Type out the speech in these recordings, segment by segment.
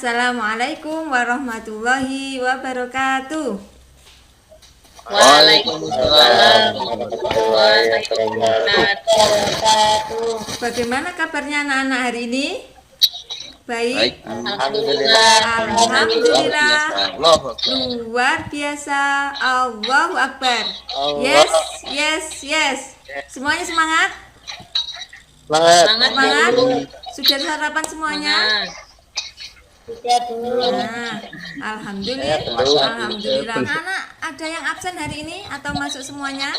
Assalamualaikum warahmatullahi wabarakatuh. Waalaikumsalam warahmatullahi wabarakatuh. Bagaimana kabarnya anak-anak hari ini? Baik. Alhamdulillah. Alhamdulillah. Luar biasa. Allahu Akbar. Yes, yes, yes. Semuanya semangat? Semangat? Sudah sarapan semuanya? Nah, alhamdulillah. Alhamdulillah. Anak ada yang absen hari ini atau masuk semuanya?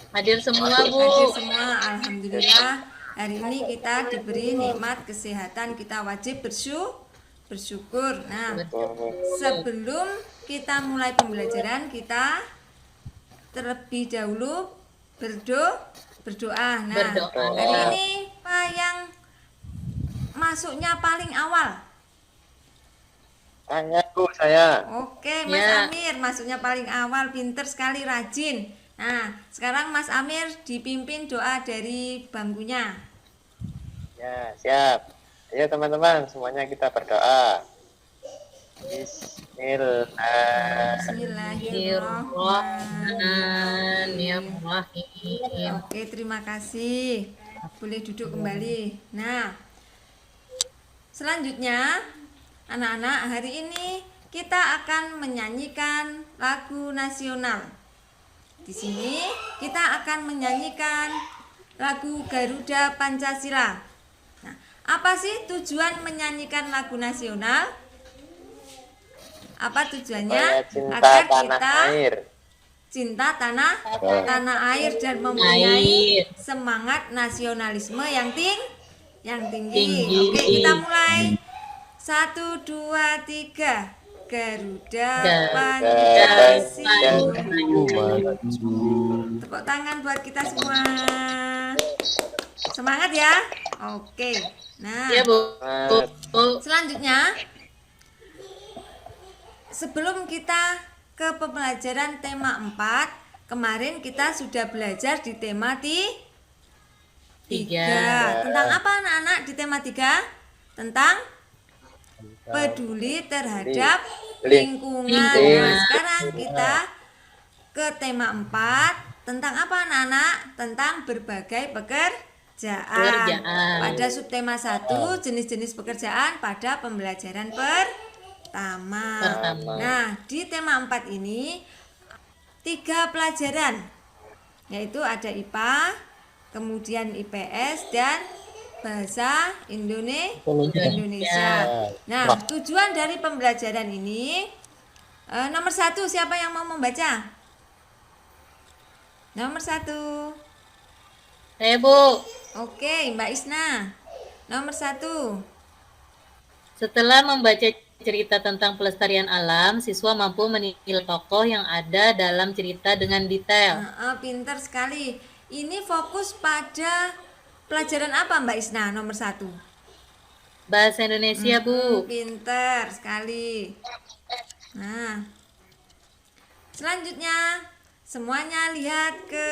Hadir semua, Bu. Hadir semua. Alhamdulillah. Hari ini kita diberi nikmat kesehatan, kita wajib bersyukur. Nah, sebelum kita mulai pembelajaran, kita terlebih dahulu berdoa. Nah, hari ini Pak yang masuknya paling awal. Tanyaku saya. Oke, Mas Amir masuknya paling awal, pinter sekali, rajin. Nah, sekarang Mas Amir dipimpin doa dari bangkunya. Ya, siap. Ayo teman-teman, semuanya kita berdoa. Bismillahirrahmanirrahim. Oke, terima kasih. Boleh duduk kembali. Nah, selanjutnya anak-anak, hari ini kita akan menyanyikan lagu nasional. Di sini kita akan menyanyikan lagu Garuda Pancasila. Nah, apa sih tujuan menyanyikan lagu nasional? Apa tujuannya? Agar kita cinta tanah air dan mempunyai semangat nasionalisme yang tinggi. Oke, kita mulai. 1, 2, 3. Garuda Pancasila. Tepuk tangan buat kita semua. Semangat ya. Oke. Nah, ya, Bu. Selanjutnya, sebelum kita ke pembelajaran tema 4, kemarin kita sudah belajar di tema 3. Tentang apa anak-anak di tema 3? Tentang peduli terhadap lingkungan. Nah, sekarang kita ke tema 4. Tentang apa anak-anak? Tentang berbagai pekerjaan. Pada subtema 1, jenis-jenis pekerjaan pada pembelajaran pertama. Nah, di tema 4 ini 3 pelajaran, yaitu ada IPA, kemudian IPS, dan Bahasa Indonesia. Nah, tujuan dari pembelajaran ini, nomor 1, siapa yang mau membaca? Nomor 1. Saya, Bu. Oke, Mbak Isna. Nomor 1. Setelah membaca cerita tentang pelestarian alam, siswa mampu menilai tokoh yang ada dalam cerita dengan detail. Pintar sekali. Ini fokus pada pelajaran apa Mbak Isna nomor 1? Bahasa Indonesia, Bu. Pintar sekali. Nah, selanjutnya semuanya lihat ke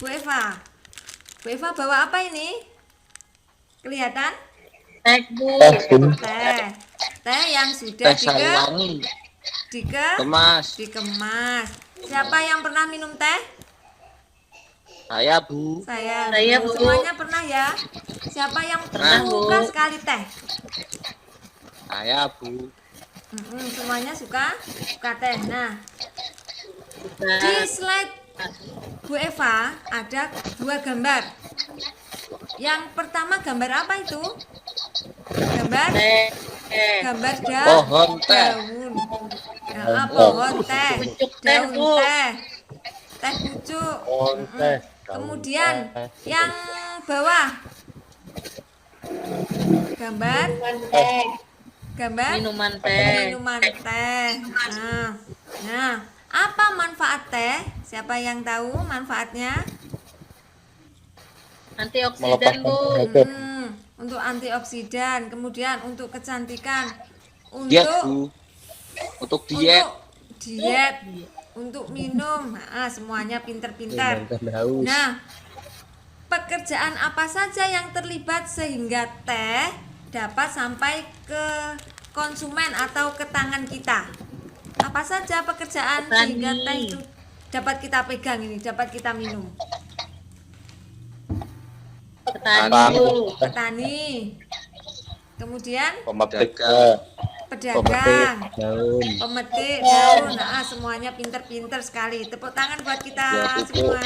Bu Eva. Bu Eva bawa apa ini? Kelihatan? Teh, Bu. Teh yang sudah dikemas. Siapa yang pernah minum teh? Saya, Bu. Saya, Bu. Semuanya pernah ya? Siapa yang suka sekali teh? Saya, Bu. Semuanya suka teh. Nah, di slide Bu Eva ada 2 gambar. Yang pertama gambar apa itu? Gambar pohon teh. Pohon teh, daun teh, teh pucuk. Kemudian yang bawah gambar minuman teh. Nah, apa manfaat teh? Siapa yang tahu manfaatnya? Antioksidan, Bu. Untuk antioksidan, kemudian untuk kecantikan, untuk diet, untuk minum. Semuanya pintar-pintar. Nah, pekerjaan apa saja yang terlibat sehingga teh dapat sampai ke konsumen atau ke tangan kita. Apa saja pekerjaan Petani. sehingga teh itu dapat kita pegang ini, dapat kita minum? Petani, Bu. Petani. Kemudian Pemetik. pedagang, daun. pemetik daun. Nah, semuanya pinter-pinter sekali. Tepuk tangan buat kita semua.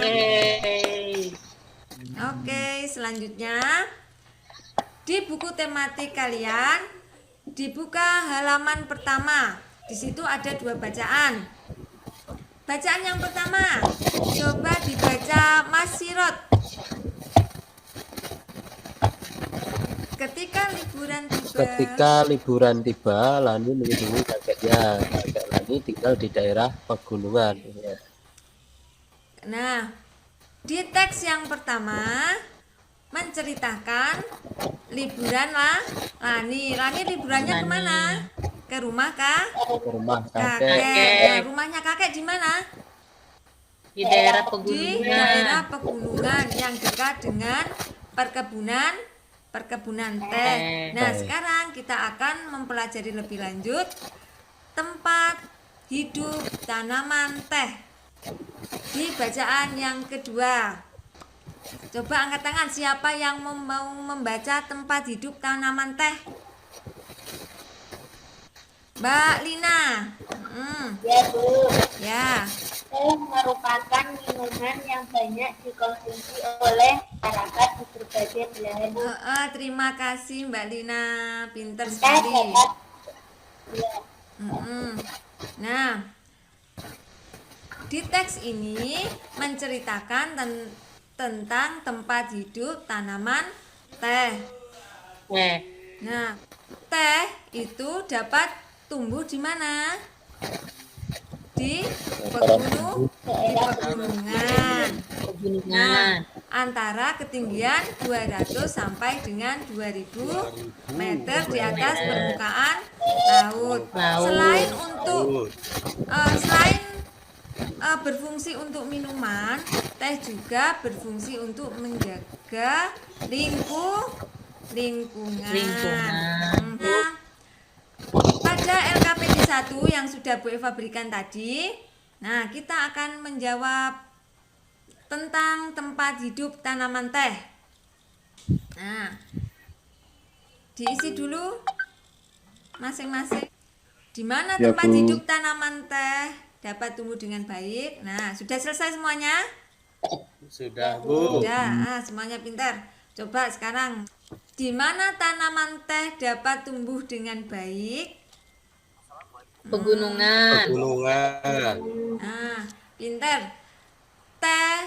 Yeay. Oke, selanjutnya di buku tematik kalian dibuka halaman pertama. Di situ ada 2 bacaan. Bacaan yang pertama, coba dibaca Mas Sirot. Ketika liburan tiba, Lani mengunjungi kakeknya. Kakek Lani tinggal di daerah pegunungan. Ya. Nah, di teks yang pertama menceritakan liburan Lani. Lani liburannya Lani. kemana? Ke rumah Ke rumah kakek. kakek. Nah, rumahnya kakek di mana? Di daerah Di pegunungan. daerah pegunungan yang dekat dengan perkebunan teh. Nah, sekarang kita akan mempelajari lebih lanjut tempat hidup tanaman teh di bacaan yang kedua. Coba angkat tangan siapa yang mau membaca tempat hidup tanaman teh. Mbak Lina. Ya, Bu. Ya. Teh merupakan minuman yang banyak dikonsumsi oleh masyarakat di berbagai belahan dunia. Terima kasih Mbak Lina, pinter Teh sekali. dapat ya, Nah, di teks ini menceritakan tentang tempat hidup tanaman teh. Nah, teh itu dapat tumbuh di mana? Di pegunungan. Nah, antara ketinggian 200 sampai dengan 2000 meter di atas permukaan laut. Selain berfungsi untuk minuman, teh juga berfungsi untuk menjaga lingkungan. Nah, pada LKPD 1 yang sudah Bu Eva berikan tadi, nah kita akan menjawab tentang tempat hidup tanaman teh. Nah, diisi dulu masing-masing. Di mana tempat hidup tanaman teh dapat tumbuh dengan baik? Nah, sudah selesai semuanya? Sudah, Bu. Sudah, semuanya pintar. Coba sekarang, di mana tanaman teh dapat tumbuh dengan baik? Pegunungan. Nah, pintar. Teh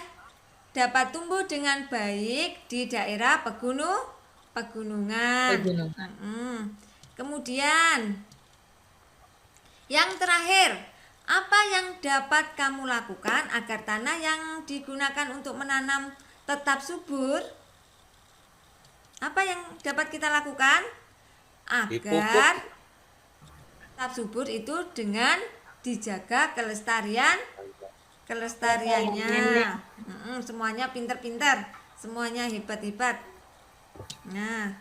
dapat tumbuh dengan baik di daerah pegunungan. Kemudian, yang terakhir, apa yang dapat kamu lakukan agar tanah yang digunakan untuk menanam tetap subur? Apa yang dapat kita lakukan agar tetap subur itu dengan dijaga kelestariannya. Semuanya pintar-pintar, semuanya hebat-hebat. Nah,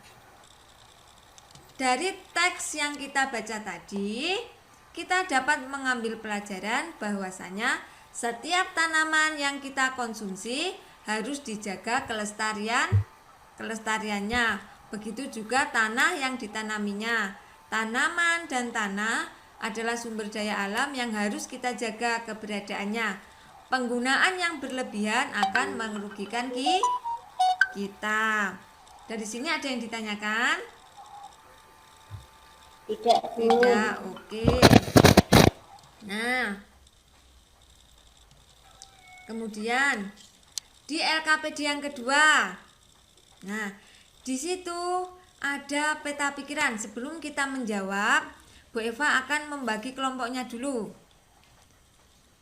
dari teks yang kita baca tadi, kita dapat mengambil pelajaran bahwasanya setiap tanaman yang kita konsumsi harus dijaga kelestariannya. Begitu juga tanah yang ditanaminya. Tanaman dan tanah adalah sumber daya alam yang harus kita jaga keberadaannya. Penggunaan yang berlebihan akan merugikan kita. Dari sini ada yang ditanyakan? tidak, Bu. Tidak, oke. Nah, kemudian di LKPD yang kedua. Nah, di situ ada peta pikiran. Sebelum kita menjawab, Bu Eva akan membagi kelompoknya dulu.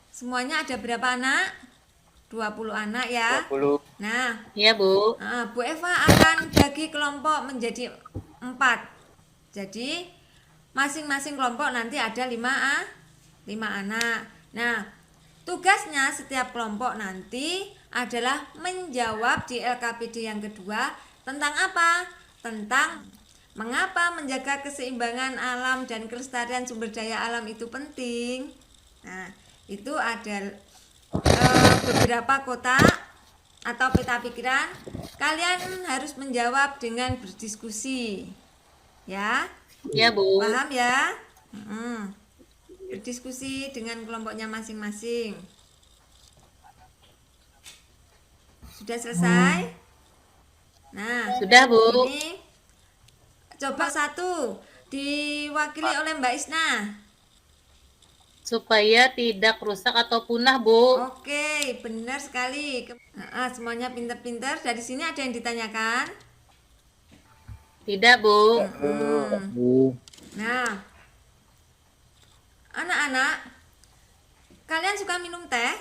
Semuanya ada berapa anak? 20 anak ya. 20. Nah, Ya, Bu. Bu Eva akan bagi kelompok menjadi 4. Jadi masing-masing kelompok nanti ada 5 anak. Nah, tugasnya setiap kelompok nanti adalah menjawab di LKPD yang kedua tentang apa? Tentang Mengapa menjaga keseimbangan alam dan kelestarian sumber daya alam itu penting? Nah, itu ada beberapa kotak atau peta pikiran. Kalian harus menjawab dengan berdiskusi. Ya, Ya, Bu. paham ya? Berdiskusi dengan kelompoknya masing-masing. Sudah selesai? Nah, Sudah, Bu. ini coba satu diwakili oleh Mbak Isna. Supaya tidak rusak atau punah, Bu. Oke, benar sekali. Semuanya pintar-pintar. Dari sini ada yang ditanyakan? Tidak, Bu. Bu. Nah, anak-anak, kalian suka minum teh?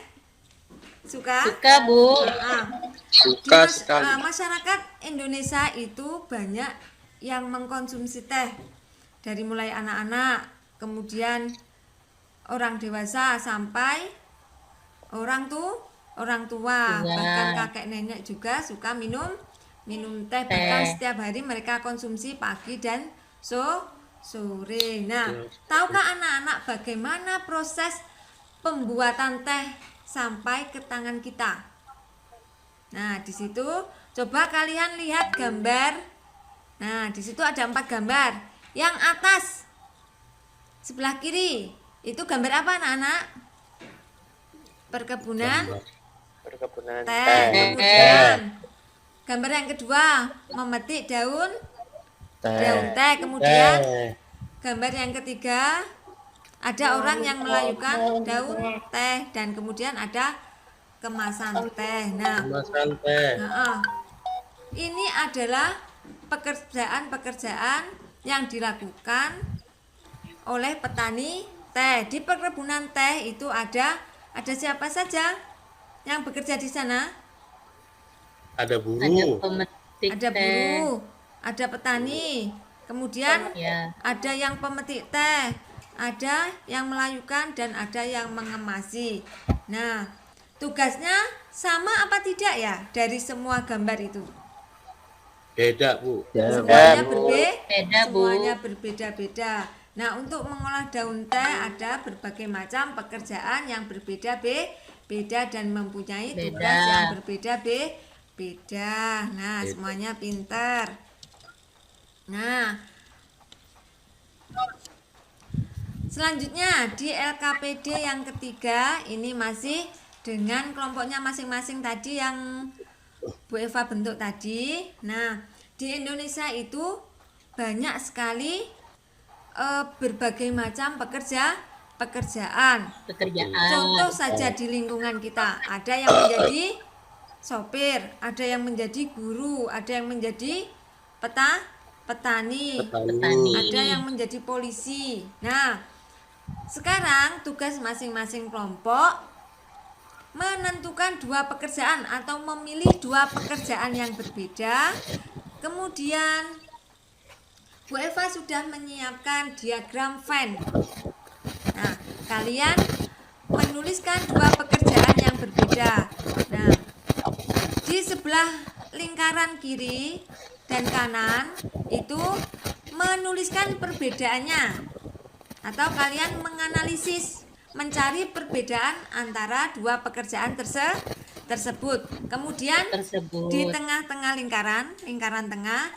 Suka? Suka, Bu. Suka sekali. Masyarakat Indonesia itu banyak yang mengkonsumsi teh. Dari mulai anak-anak, kemudian orang dewasa sampai orang tua, Iya. bahkan kakek nenek juga suka minum teh. Bahkan setiap hari mereka konsumsi pagi dan sore. Nah, tahukah anak-anak bagaimana proses pembuatan teh sampai ke tangan kita? Nah, di situ coba kalian lihat gambar. Nah, di situ ada 4 gambar. Yang atas sebelah kiri itu gambar apa, anak-anak? Perkebunan Perkebunan teh. teh. Kemudian gambar yang kedua memetik daun teh. Kemudian gambar yang ketiga ada orang yang melayukan daun teh, dan kemudian ada kemasan teh. Nah, ini adalah pekerjaan-pekerjaan yang dilakukan oleh petani teh. Di perkebunan teh itu ada siapa saja yang bekerja di sana? Ada Ada buruh. pemetik Ada teh. buruh, ada petani, kemudian Ya. ada yang pemetik teh, ada yang melayukan, dan ada yang mengemasi. Nah, tugasnya sama apa tidak ya dari semua gambar itu? Beda, Bu. Ya, Semuanya Beda, Bu. semuanya berbeda-beda. Nah, untuk mengolah daun teh ada berbagai macam pekerjaan yang berbeda-beda dan mempunyai tugas Beda. yang berbeda-beda. Nah, semuanya pintar. Nah, selanjutnya di LKPD yang ketiga ini masih dengan kelompoknya masing-masing tadi yang Bu Eva bentuk tadi. Nah, di Indonesia itu banyak sekali berbagai macam pekerjaan. Contoh saja di lingkungan kita, ada yang menjadi sopir, ada yang menjadi guru, ada yang menjadi petani, ada yang menjadi polisi. Nah, sekarang tugas masing-masing kelompok menentukan 2 pekerjaan atau memilih 2 pekerjaan yang berbeda. Kemudian Bu Eva sudah menyiapkan diagram Venn. Nah, kalian menuliskan 2 pekerjaan yang berbeda. Nah, di sebelah lingkaran kiri dan kanan itu menuliskan perbedaannya, atau kalian menganalisis, mencari perbedaan antara 2 pekerjaan tersebut. Kemudian di tengah-tengah lingkaran tengah,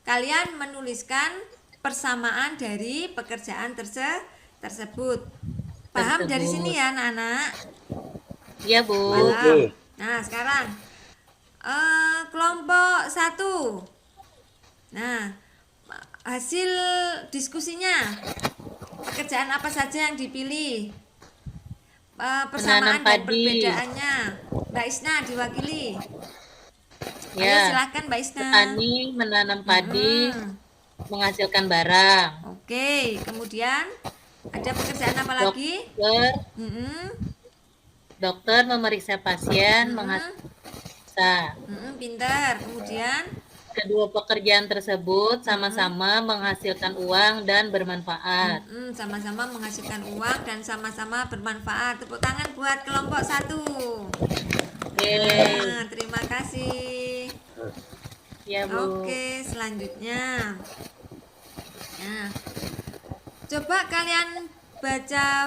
kalian menuliskan persamaan dari pekerjaan tersebut. Paham dari sini ya, anak-anak? Iya, Bu. Paham. Nah, sekarang kelompok 1. Nah, hasil diskusinya, pekerjaan apa saja yang dipilih? Persamaan dan perbedaannya. Mbak Isna diwakili. Ayo Ya. silakan Mbak Isna. Petani menanam padi, menghasilkan barang. Oke, kemudian ada pekerjaan apa lagi? Dokter memeriksa pasien, menghasilkan. Pintar. Kemudian Kedua pekerjaan tersebut sama-sama menghasilkan uang dan bermanfaat. sama-sama menghasilkan uang dan sama-sama bermanfaat. Tepuk tangan buat kelompok 1. Nah, terima kasih. Ya, Bu. Oke, selanjutnya Nah, coba kalian baca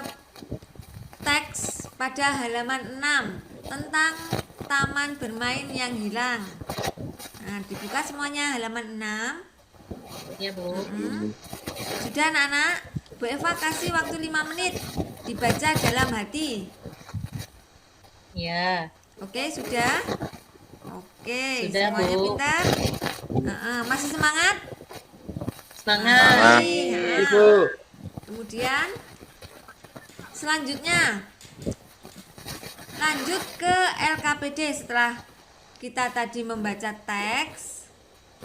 teks pada halaman 6 tentang taman bermain yang hilang. Nah, dibuka semuanya halaman 6. Ya, Bu. Sudah anak-anak? Bu Eva kasih waktu 5 menit dibaca dalam hati. Ya. Oke, sudah? Oke, Sudah, semuanya Bu. pintar? Masih semangat? Semangat. Masih. Nah, Ibu. kemudian selanjutnya lanjut ke LKPD. Setelah kita tadi membaca teks,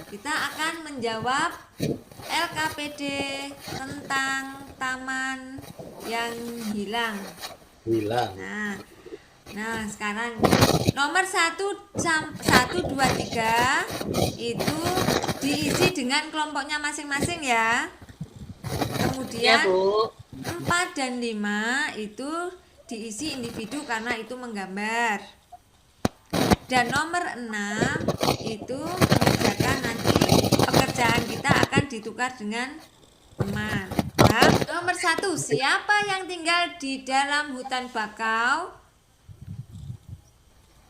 kita akan menjawab LKPD tentang taman yang hilang. Hilang. Nah, sekarang nomor 1, 2, 3 itu diisi dengan kelompoknya masing-masing ya. Ya, Kemudian Bu. 4 dan 5 itu diisi individu karena itu menggambar. Dan nomor 6 itu mengerjakan, nanti pekerjaan kita akan ditukar dengan teman. Paham? Nomor 1, siapa yang tinggal di dalam hutan bakau?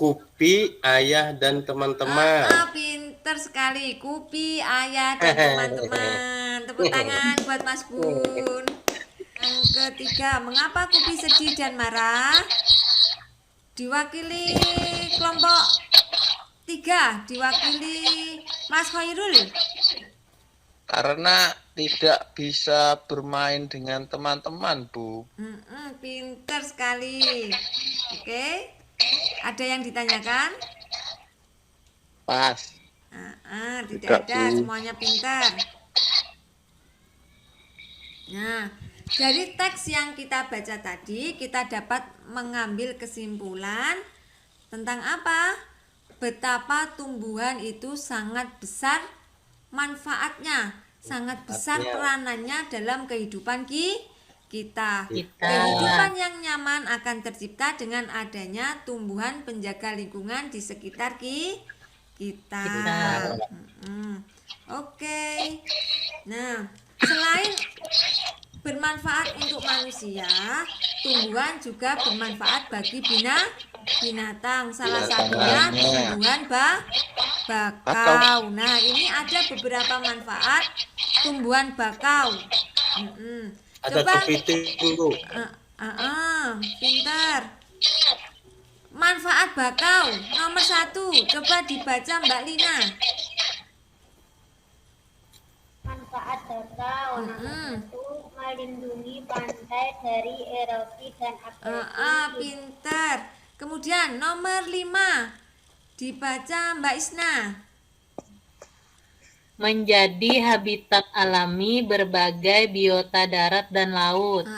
Kupi, ayah, dan teman-teman. Pinter sekali. Kupi, ayah, dan teman-teman. Tepuk tangan buat Mas Bun. Yang ketiga, mengapa Kupi sedih dan marah? Diwakili kelompok 3, diwakili Mas Khairul. Karena tidak bisa bermain dengan teman-teman, Bu. Pinter sekali. Oke. Ada yang ditanyakan? Pas. Tidak Tidak, ada, Bu. semuanya pintar. Nah, dari teks yang kita baca tadi, kita dapat mengambil kesimpulan tentang apa? Betapa tumbuhan itu sangat besar manfaatnya, sangat besar peranannya dalam kehidupan kita. Kehidupan yang nyaman akan tercipta dengan adanya tumbuhan penjaga lingkungan di sekitar kita. Oke. Nah, selain bermanfaat untuk manusia, tumbuhan juga bermanfaat bagi binatang. Salah satunya tumbuhan bakau. Nah, ini ada beberapa manfaat tumbuhan bakau. Ada Coba kepiting, Bu. pintar. Manfaat bakau nomor 1, coba dibaca Mbak Lina. Manfaat bakau nomor 1, melindungi pantai dari erosi dan abrasi. Pintar. Kemudian nomor 5 dibaca Mbak Isna. Menjadi habitat alami berbagai biota darat dan laut.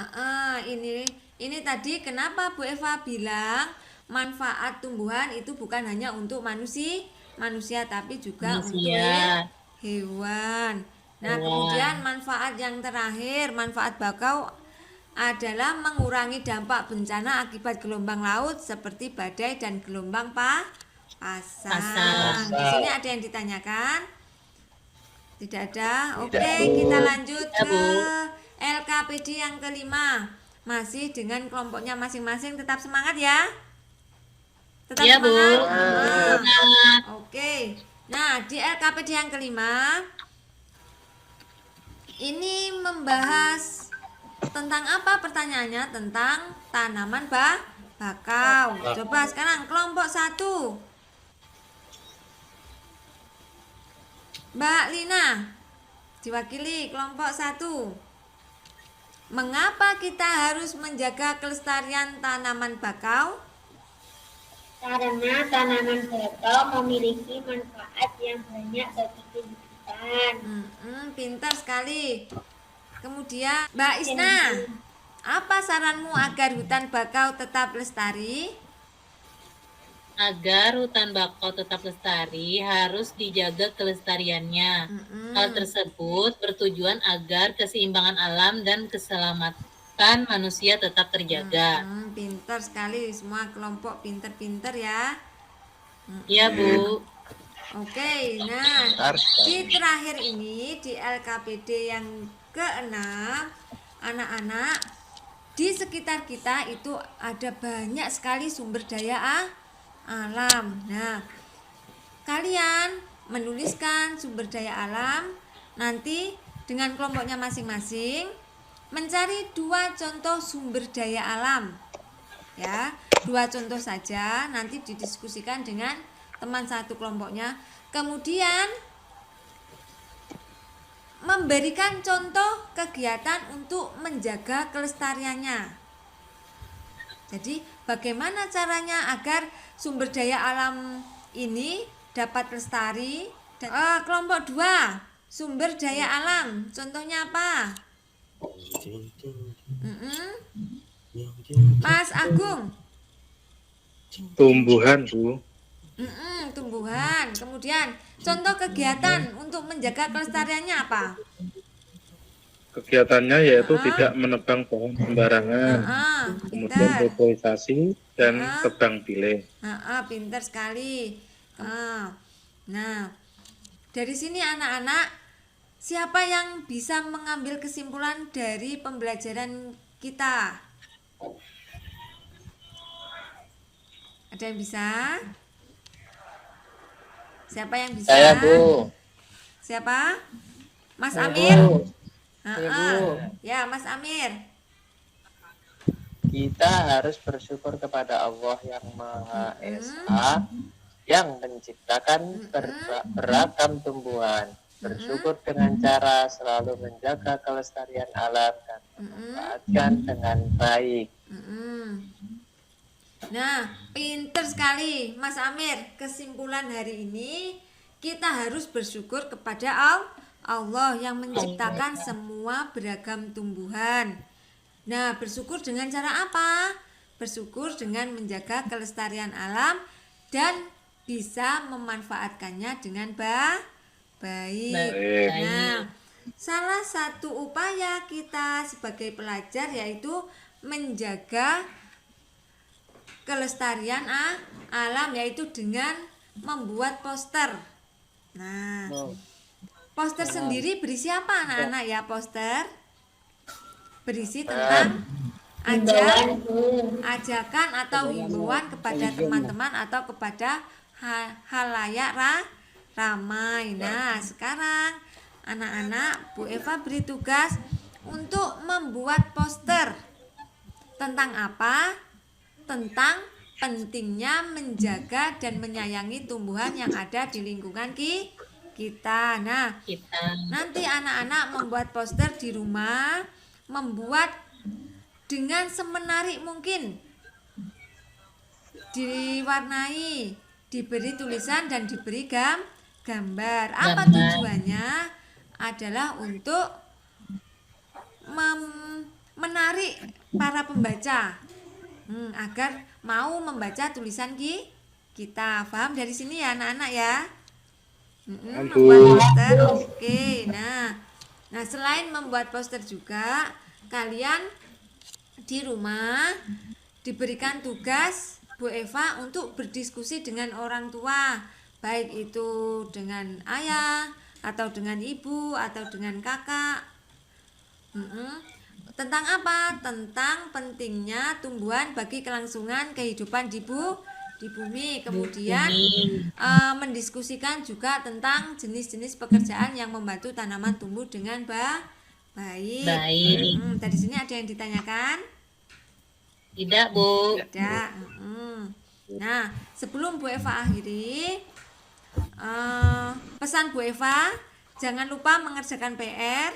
Ini tadi kenapa Bu Eva bilang manfaat tumbuhan itu bukan hanya untuk manusia tapi juga untuk hewan. Nah, kemudian manfaat yang terakhir, manfaat bakau adalah mengurangi dampak bencana akibat gelombang laut seperti badai dan gelombang pasang. Di sini ada yang ditanyakan? Tidak ada. Oke, kita lanjut ke LKPD yang kelima. Masih dengan kelompoknya masing-masing, tetap semangat ya. Tetap semangat. Oke. Nah, di LKPD yang kelima ini membahas tentang apa pertanyaannya? Tentang tanaman bakau. Coba sekarang kelompok 1. Mbak Lina, diwakili kelompok 1. Mengapa kita harus menjaga kelestarian tanaman bakau? Karena tanaman bakau memiliki manfaat yang banyak bagi kehidupan. Pintar sekali. Kemudian Mbak Isna, apa saranmu agar hutan bakau tetap lestari? Agar hutan bakau tetap lestari, harus dijaga kelestariannya. Hal tersebut bertujuan agar keseimbangan alam dan keselamatan manusia tetap terjaga. Pintar sekali, semua kelompok pintar-pintar ya. Iya, Bu. Oke, nah di terakhir ini di LKPD yang keenam, anak-anak, di sekitar kita itu ada banyak sekali sumber daya alam. Nah, kalian menuliskan sumber daya alam, nanti dengan kelompoknya masing-masing mencari 2 contoh sumber daya alam. Ya, 2 contoh saja, nanti didiskusikan dengan teman satu kelompoknya. Kemudian memberikan contoh kegiatan untuk menjaga kelestariannya. Jadi bagaimana caranya agar sumber daya alam ini dapat lestari? Kelompok 2, sumber daya alam, contohnya apa? Mas Agung. Tumbuhan, Bu. Tumbuhan. Kemudian contoh kegiatan untuk menjaga kelestariannya apa? Kegiatannya yaitu tidak menebang pohon sembarangan, kemudian Pintar. reforestasi dan tebang pilih. Pintar sekali. Nah, dari sini anak-anak, siapa yang bisa mengambil kesimpulan dari pembelajaran kita? Ada yang bisa? Siapa yang bisa? Saya, Bu. Siapa? Mas Saya, Amir? Bu. Ya, Mas Amir. Kita harus bersyukur kepada Allah yang Maha Esa yang menciptakan beragam tumbuhan. Bersyukur dengan cara selalu menjaga kelestarian alam dan memanfaatkan dengan baik. Nah, pinter sekali Mas Amir. Kesimpulan hari ini, kita harus bersyukur kepada Allah yang menciptakan semua beragam tumbuhan. Nah, bersyukur dengan cara apa? Bersyukur dengan menjaga kelestarian alam dan bisa memanfaatkannya dengan baik. Nah, salah satu upaya kita sebagai pelajar yaitu menjaga kelestarian alam, yaitu dengan membuat poster. Nah, poster sendiri berisi apa anak-anak ya? Poster berisi tentang ajakan atau himbauan kepada teman-teman atau kepada halayak ramai. Nah, sekarang anak-anak, Bu Eva beri tugas untuk membuat poster. Tentang apa? Tentang pentingnya menjaga dan menyayangi tumbuhan yang ada di lingkungan kita. Nah, nanti anak-anak membuat poster di rumah, membuat dengan semenarik mungkin, diwarnai, diberi tulisan dan diberi gambar. Apa tujuannya? Adalah untuk menarik para pembaca agar mau membaca tulisan kita. Paham dari sini ya anak-anak ya? Membuat poster. Oke. Nah, selain membuat poster juga, kalian di rumah diberikan tugas Bu Eva untuk berdiskusi dengan orang tua, baik itu dengan ayah atau dengan ibu atau dengan kakak. Tentang apa? Tentang pentingnya tumbuhan bagi kelangsungan kehidupan di bumi. Kemudian mendiskusikan juga tentang jenis-jenis pekerjaan yang membantu tanaman tumbuh dengan baik. Dari sini ada yang ditanyakan? Tidak, Bu. Tidak. Nah, sebelum Bu Eva akhiri, pesan Bu Eva, jangan lupa mengerjakan PR,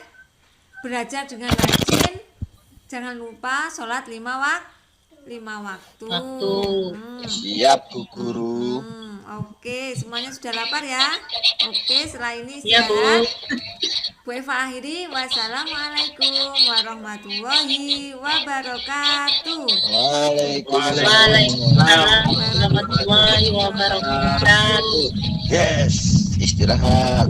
belajar dengan rajin, jangan lupa sholat 5 waktu. Siap, Bu Guru. Oke, semuanya sudah lapar ya? Oke, setelah ini Iya, Bu. istirahat. Bu Eva akhiri, wassalamualaikum warahmatullahi wabarakatuh. Waalaikumsalam warahmatullahi wabarakatuh. Yes, istirahat.